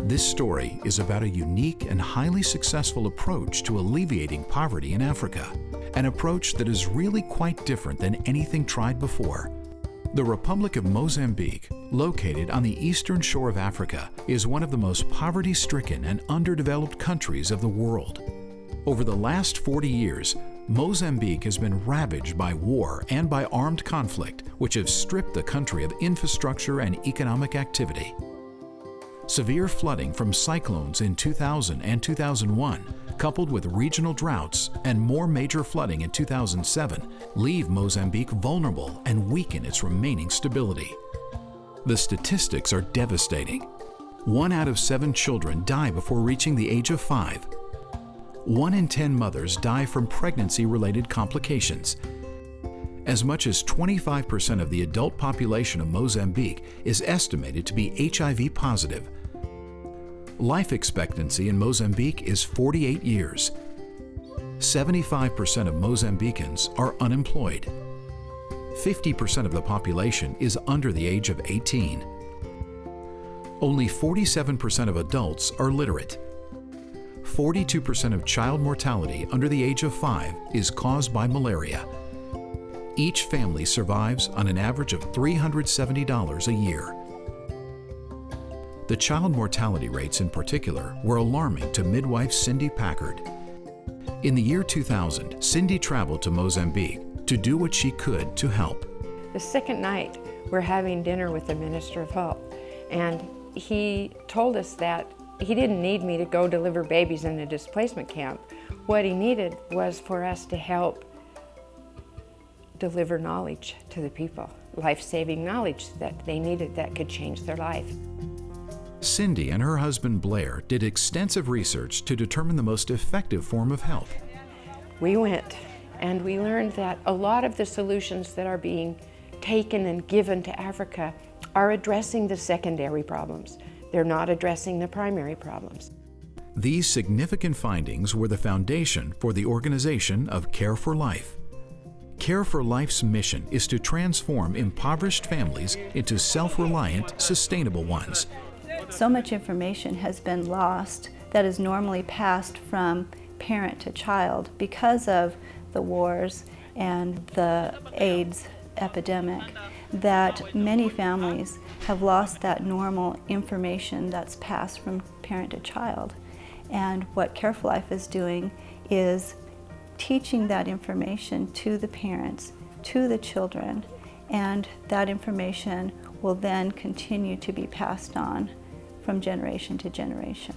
This story is about a unique and highly successful approach to alleviating poverty in Africa, an approach that is really quite different than anything tried before. The Republic of Mozambique, located on the eastern shore of Africa, is one of the most poverty-stricken and underdeveloped countries of the world. Over the last 40 years, Mozambique has been ravaged by war and by armed conflict, which have stripped the country of infrastructure and economic activity. Severe flooding from cyclones in 2000 and 2001, coupled with regional droughts and more major flooding in 2007, leave Mozambique vulnerable and weaken its remaining stability. The statistics are devastating. 1 out of 7 children die before reaching the age of 5. 1 in 10 mothers die from pregnancy-related complications. As much as 25% of the adult population of Mozambique is estimated to be HIV positive. Life expectancy in Mozambique is 48 years. 75% of Mozambicans are unemployed. 50% of the population is under the age of 18. Only 47% of adults are literate. 42% of child mortality under the age of 5 is caused by malaria. Each family survives on an average of $370 a year. The child mortality rates in particular were alarming to midwife Cindy Packard. In the year 2000, Cindy traveled to Mozambique to do what she could to help. The second night, we're having dinner with the Minister of Health, and he told us that he didn't need me to go deliver babies in a displacement camp. What he needed was for us to help deliver knowledge to the people, life-saving knowledge that they needed that could change their life. Cindy and her husband Blair did extensive research to determine the most effective form of help. We went and we learned that a lot of the solutions that are being taken and given to Africa are addressing the secondary problems. They're not addressing the primary problems. These significant findings were the foundation for the organization of Care for Life. Care for Life's mission is to transform impoverished families into self-reliant, sustainable ones. So much information has been lost that is normally passed from parent to child because of the wars and the AIDS epidemic, that many families have lost that normal information that's passed from parent to child. And what Care for Life is doing is teaching that information to the parents, to the children, and that information will then continue to be passed on from generation to generation.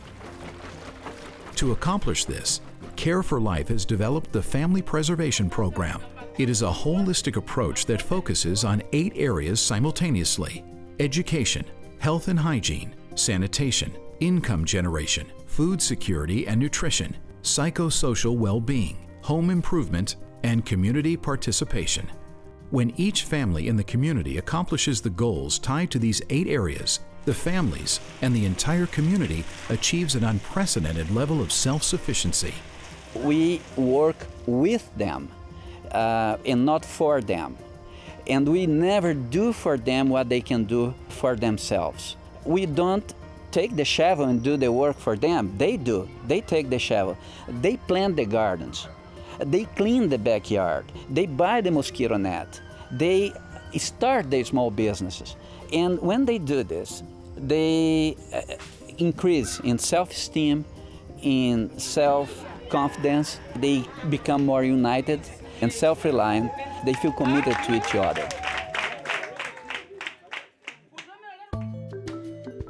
To accomplish this, Care for Life has developed the Family Preservation Program. It is a holistic approach that focuses on 8 areas simultaneously: education, health and hygiene, sanitation, income generation, food security and nutrition, psychosocial well-being, home improvement, and community participation. When each family in the community accomplishes the goals tied to these 8 areas, the families and the entire community achieves an unprecedented level of self-sufficiency. We work with them and not for them. And we never do for them what they can do for themselves. We don't take the shovel and do the work for them. They do. They take the shovel. They plant the gardens. They clean the backyard. They buy the mosquito net. They start their small businesses. And when they do this, they increase in self-esteem, in self-confidence. They become more united and self-reliant. They feel committed to each other.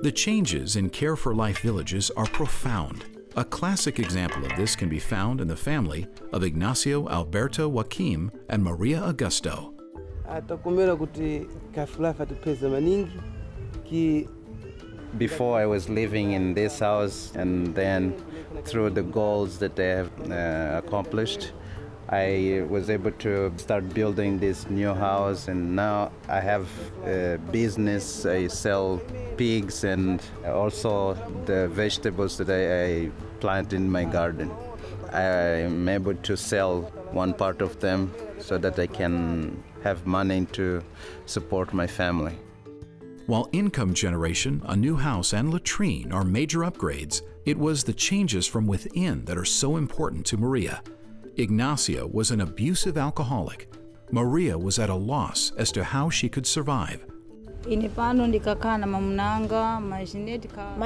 The changes in Care for Life villages are profound. A classic example of this can be found in the family of Ignacio Alberto Joaquim and Maria Augusto. Before I was living in this house, and then through the goals that they have accomplished, I was able to start building this new house, and now I have a business. I sell pigs and also the vegetables that I plant in my garden. I am able to sell one part of them so that I can have money to support my family. While income generation, a new house, and latrine are major upgrades, it was the changes from within that are so important to Maria. Ignacia was an abusive alcoholic. Maria was at a loss as to how she could survive. My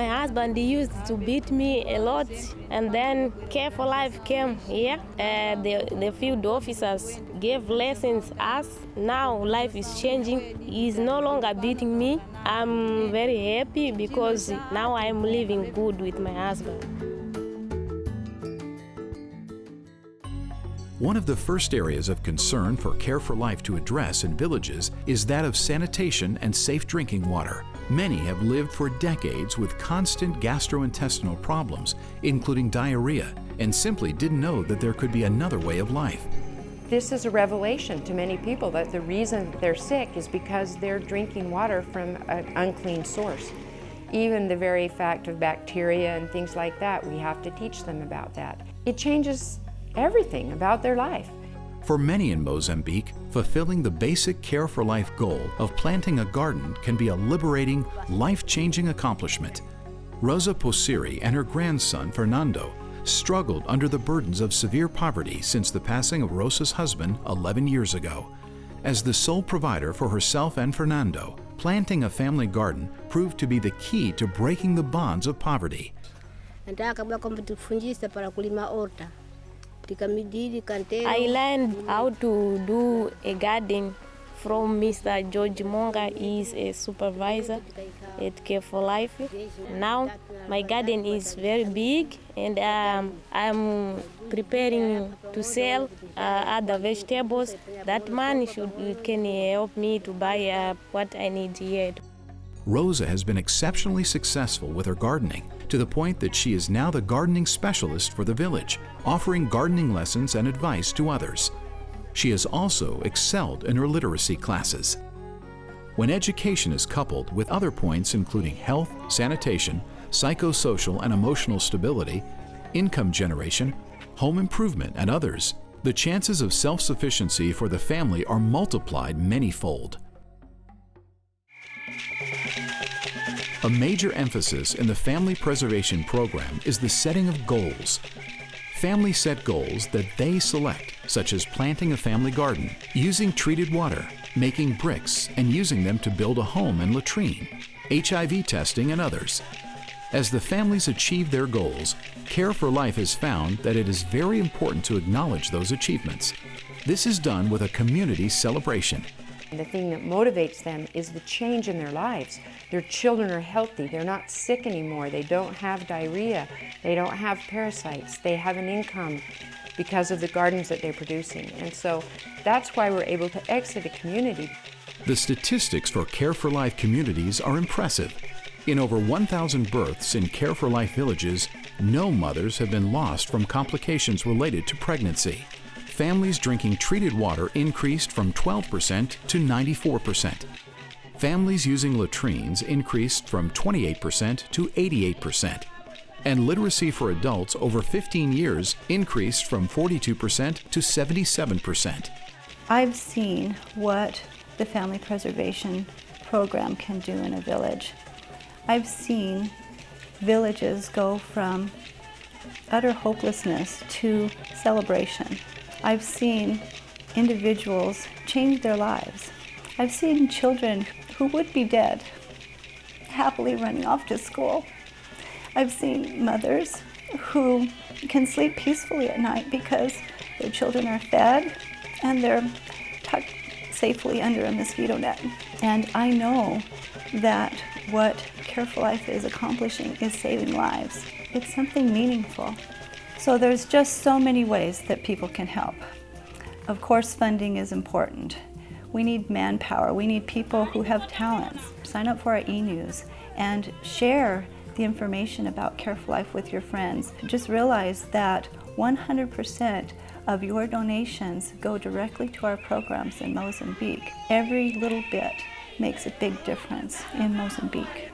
husband used to beat me a lot, and then Care for Life came here. The field officers gave lessons us. Now life is changing. He's no longer beating me. I'm very happy because now I'm living good with my husband. One of the first areas of concern for Care for Life to address in villages is that of sanitation and safe drinking water. Many have lived for decades with constant gastrointestinal problems, including diarrhea, and simply didn't know that there could be another way of life. This is a revelation to many people that the reason they're sick is because they're drinking water from an unclean source. Even the very fact of bacteria and things like that, we have to teach them about that. It changes everything about their life. For many in Mozambique, fulfilling the basic Care for Life goal of planting a garden can be a liberating, life-changing accomplishment. Rosa Posiri and her grandson, Fernando, struggled under the burdens of severe poverty since the passing of Rosa's husband 11 years ago. As the sole provider for herself and Fernando, planting a family garden proved to be the key to breaking the bonds of poverty. I learned how to do a garden from Mr. George Monga. He is a supervisor at Care for Life. Now my garden is very big, and I'm preparing to sell other vegetables. That man can help me to buy what I need here. Rosa has been exceptionally successful with her gardening, to the point that she is now the gardening specialist for the village, offering gardening lessons and advice to others. She has also excelled in her literacy classes. When education is coupled with other points including health, sanitation, psychosocial and emotional stability, income generation, home improvement, and others, the chances of self-sufficiency for the family are multiplied many-fold. A major emphasis in the family preservation program is the setting of goals. Families set goals that they select, such as planting a family garden, using treated water, making bricks, and using them to build a home and latrine, HIV testing, and others. As the families achieve their goals, Care for Life has found that it is very important to acknowledge those achievements. This is done with a community celebration. The thing that motivates them is the change in their lives. Their children are healthy, they're not sick anymore, they don't have diarrhea, they don't have parasites, they have an income because of the gardens that they're producing. And so that's why we're able to exit a community. The statistics for Care for Life communities are impressive. In over 1,000 births in Care for Life villages, no mothers have been lost from complications related to pregnancy. Families drinking treated water increased from 12% to 94%. Families using latrines increased from 28% to 88%. And literacy for adults over 15 years increased from 42% to 77%. I've seen what the family preservation program can do in a village. I've seen villages go from utter hopelessness to celebration. I've seen individuals change their lives. I've seen children who would be dead happily running off to school. I've seen mothers who can sleep peacefully at night because their children are fed and they're tucked safely under a mosquito net. And I know that what Care for Life is accomplishing is saving lives. It's something meaningful. So there's just so many ways that people can help. Of course, funding is important. We need manpower. We need people who have talents. Sign up for our e-news and share the information about Care for Life with your friends. Just realize that 100% of your donations go directly to our programs in Mozambique. Every little bit makes a big difference in Mozambique.